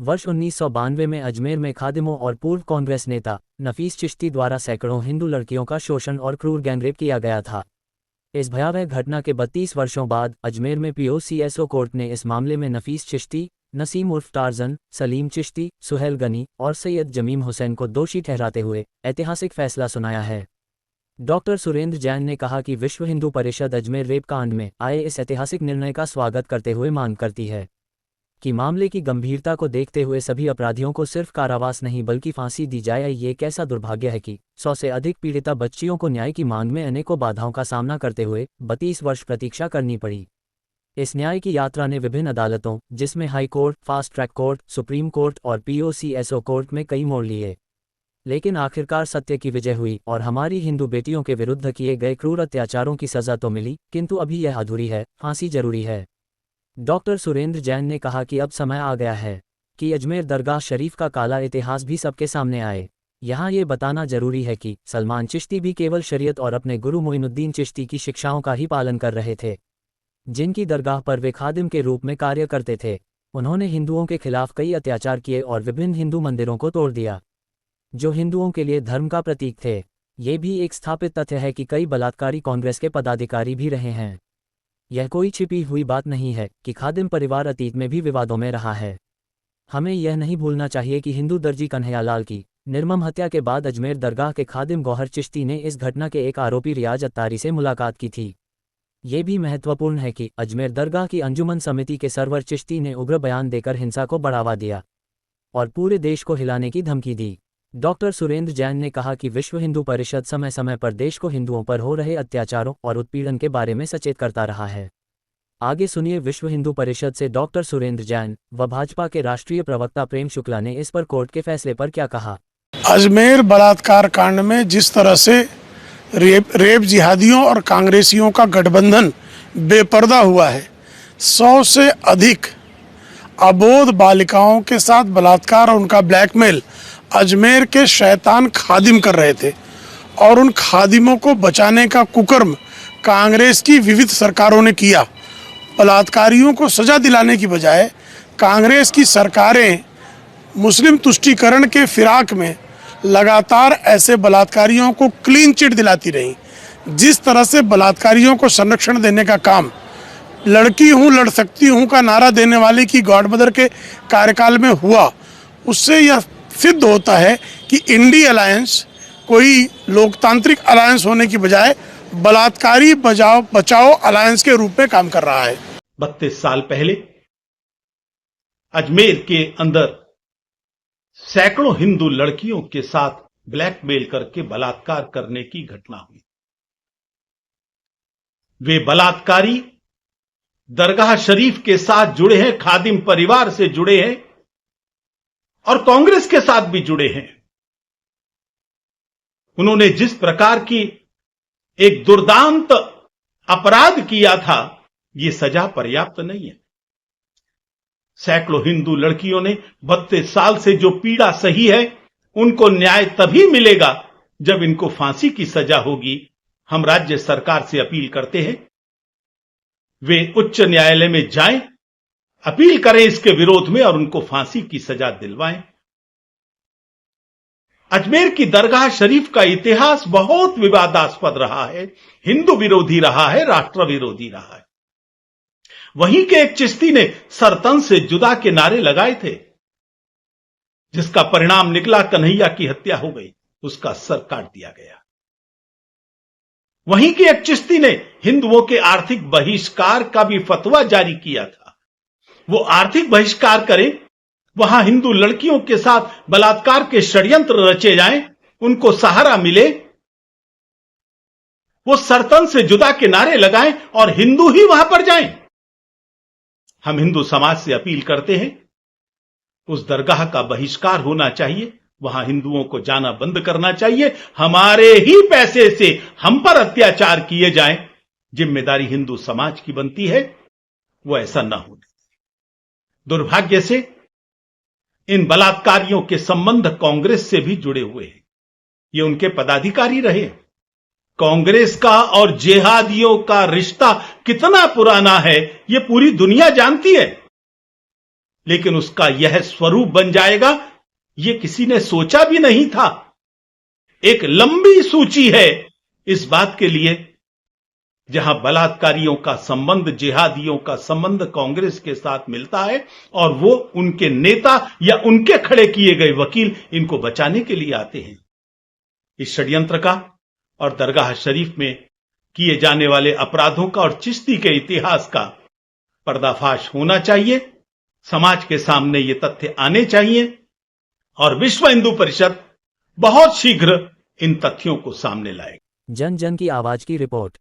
वर्ष 1992 में अजमेर में खादिमों और पूर्व कांग्रेस नेता नफीस चिश्ती द्वारा सैकड़ों हिंदू लड़कियों का शोषण और क्रूर गैंगरेप किया गया था। इस भयावह घटना के 32 वर्षों बाद अजमेर में पीओसीएसओ कोर्ट ने इस मामले में नफीस चिश्ती, नसीम उर्फ टार्जन, सलीम चिश्ती, सुहेल गनी और सैयद जमीम हुसैन को दोषी ठहराते हुए ऐतिहासिक फैसला सुनाया है। डॉक्टर सुरेंद्र जैन ने कहा कि विश्व हिंदू परिषद अजमेर रेप कांड में आए इस ऐतिहासिक निर्णय का स्वागत करते हुए मांग करती है कि मामले की गंभीरता को देखते हुए सभी अपराधियों को सिर्फ कारावास नहीं बल्कि फांसी दी जाए। ये कैसा दुर्भाग्य है कि 100 से अधिक पीड़िता बच्चियों को न्याय की मांग में अनेकों बाधाओं का सामना करते हुए 32 वर्ष प्रतीक्षा करनी पड़ी। इस न्याय की यात्रा ने विभिन्न अदालतों जिसमें high court, fast track court, supreme court और पीओसीएसओ कोर्ट में कई मोड़ लिए, लेकिन आखिरकार सत्य की विजय हुई और हमारी हिंदू बेटियों के विरुद्ध किए गए क्रूर अत्याचारों की सजा तो मिली, किंतु अभी यह अधूरी है, फांसी जरूरी है। डॉक्टर सुरेंद्र जैन ने कहा कि अब समय आ गया है कि अजमेर दरगाह शरीफ का काला इतिहास भी सबके सामने आए। यहाँ ये बताना जरूरी है कि सलमान चिश्ती भी केवल शरीयत और अपने गुरु मोइनुद्दीन चिश्ती की शिक्षाओं का ही पालन कर रहे थे, जिनकी दरगाह पर वे खादिम के रूप में कार्य करते थे। उन्होंने हिंदुओं के खिलाफ कई अत्याचार किए और विभिन्न हिंदू मंदिरों को तोड़ दिया, जो हिंदुओं के लिए धर्म का प्रतीक थे। ये भी एक स्थापित तथ्य है कि कई बलात्कारी कांग्रेस के पदाधिकारी भी रहे हैं। यह कोई छिपी हुई बात नहीं है कि खादिम परिवार अतीत में भी विवादों में रहा है। हमें यह नहीं भूलना चाहिए कि हिंदू दर्जी कन्हैयालाल की निर्मम हत्या के बाद अजमेर दरगाह के खादिम गौहर चिश्ती ने इस घटना के एक आरोपी रियाज अत्तारी से मुलाकात की थी। ये भी महत्वपूर्ण है कि अजमेर दरगाह की अंजुमन समिति के सरवर चिश्ती ने उग्र बयान देकर हिंसा को बढ़ावा दिया और पूरे देश को हिलाने की धमकी दी। डॉक्टर सुरेंद्र जैन ने कहा कि विश्व हिंदू परिषद समय समय पर देश को हिंदुओं पर हो रहे अत्याचारों और उत्पीड़न के बारे में सचेत करता रहा है। आगे सुनिए विश्व हिंदू परिषद से डॉक्टर सुरेंद्र जैन व भाजपा के राष्ट्रीय प्रवक्ता प्रेम शुक्ला ने इस पर कोर्ट के फैसले पर क्या कहा। अजमेर बलात्कार कांड में जिस तरह से रेप जिहादियों और कांग्रेसियों का गठबंधन बेपर्दा हुआ है, 100 से अधिक अबोध बालिकाओं के साथ बलात्कार और उनका ब्लैकमेल अजमेर के शैतान खादिम कर रहे थे और उन खादिमों को बचाने का कुकर्म कांग्रेस की विविध सरकारों ने किया। बलात्कारियों को सजा दिलाने की बजाय कांग्रेस की सरकारें मुस्लिम तुष्टीकरण के फिराक में लगातार ऐसे बलात्कारियों को क्लीन चिट दिलाती रहीं। जिस तरह से बलात्कारियों को संरक्षण देने का काम लड़की हूँ लड़ सकती हूँ का नारा देने वाले की गॉडमदर के कार्यकाल में हुआ, उससे यह सिद्ध होता है कि इंडी अलायंस कोई लोकतांत्रिक अलायंस होने की बजाय बलात्कारी बचाओ अलायंस के रूप में काम कर रहा है। 32 साल पहले अजमेर के अंदर सैकड़ों हिंदू लड़कियों के साथ ब्लैकमेल करके बलात्कार करने की घटना हुई। वे बलात्कारी दरगाह शरीफ के साथ जुड़े हैं, खादिम परिवार से जुड़े हैं और कांग्रेस के साथ भी जुड़े हैं। उन्होंने जिस प्रकार की एक दुर्दांत अपराध किया था, यह सजा पर्याप्त नहीं है। सैकड़ों हिंदू लड़कियों ने 32 साल से जो पीड़ा सही है, उनको न्याय तभी मिलेगा जब इनको फांसी की सजा होगी। हम राज्य सरकार से अपील करते हैं, वे उच्च न्यायालय में जाएं, अपील करें इसके विरोध में और उनको फांसी की सजा दिलवाएं। अजमेर की दरगाह शरीफ का इतिहास बहुत विवादास्पद रहा है, हिंदू विरोधी रहा है, राष्ट्र विरोधी रहा है। वहीं के एक चिश्ती ने सरतन से जुदा के नारे लगाए थे, जिसका परिणाम निकला कन्हैया की हत्या हो गई, उसका सर काट दिया गया। वहीं के एक चिश्ती ने हिंदुओं के आर्थिक बहिष्कार का भी फतवा जारी किया था। वो आर्थिक बहिष्कार करें, वहां हिंदू लड़कियों के साथ बलात्कार के षड्यंत्र रचे जाएं, उनको सहारा मिले, वो सरतन से जुदा के नारे लगाएं और हिंदू ही वहां पर जाएं। हम हिंदू समाज से अपील करते हैं, उस दरगाह का बहिष्कार होना चाहिए, वहां हिंदुओं को जाना बंद करना चाहिए। हमारे ही पैसे से हम पर अत्याचार किए जाएं, जिम्मेदारी हिंदू समाज की बनती है, वो ऐसा ना हो। दुर्भाग्य से इन बलात्कारियों के संबंध कांग्रेस से भी जुड़े हुए हैं। ये उनके पदाधिकारी रहे। कांग्रेस का और जिहादियों का रिश्ता कितना पुराना है, ये पूरी दुनिया जानती है। लेकिन उसका यह स्वरूप बन जाएगा, ये किसी ने सोचा भी नहीं था। एक लंबी सूची है इस बात के लिए जहां बलात्कारियों का संबंध, जिहादियों का संबंध कांग्रेस के साथ मिलता है और वो उनके नेता या उनके खड़े किए गए वकील इनको बचाने के लिए आते हैं। इस षड्यंत्र का और दरगाह शरीफ में किए जाने वाले अपराधों का और चिश्ती के इतिहास का पर्दाफाश होना चाहिए। समाज के सामने ये तथ्य आने चाहिए और विश्व हिंदू परिषद बहुत शीघ्र इन तथ्यों को सामने लाएगी। जन जन की आवाज की रिपोर्ट।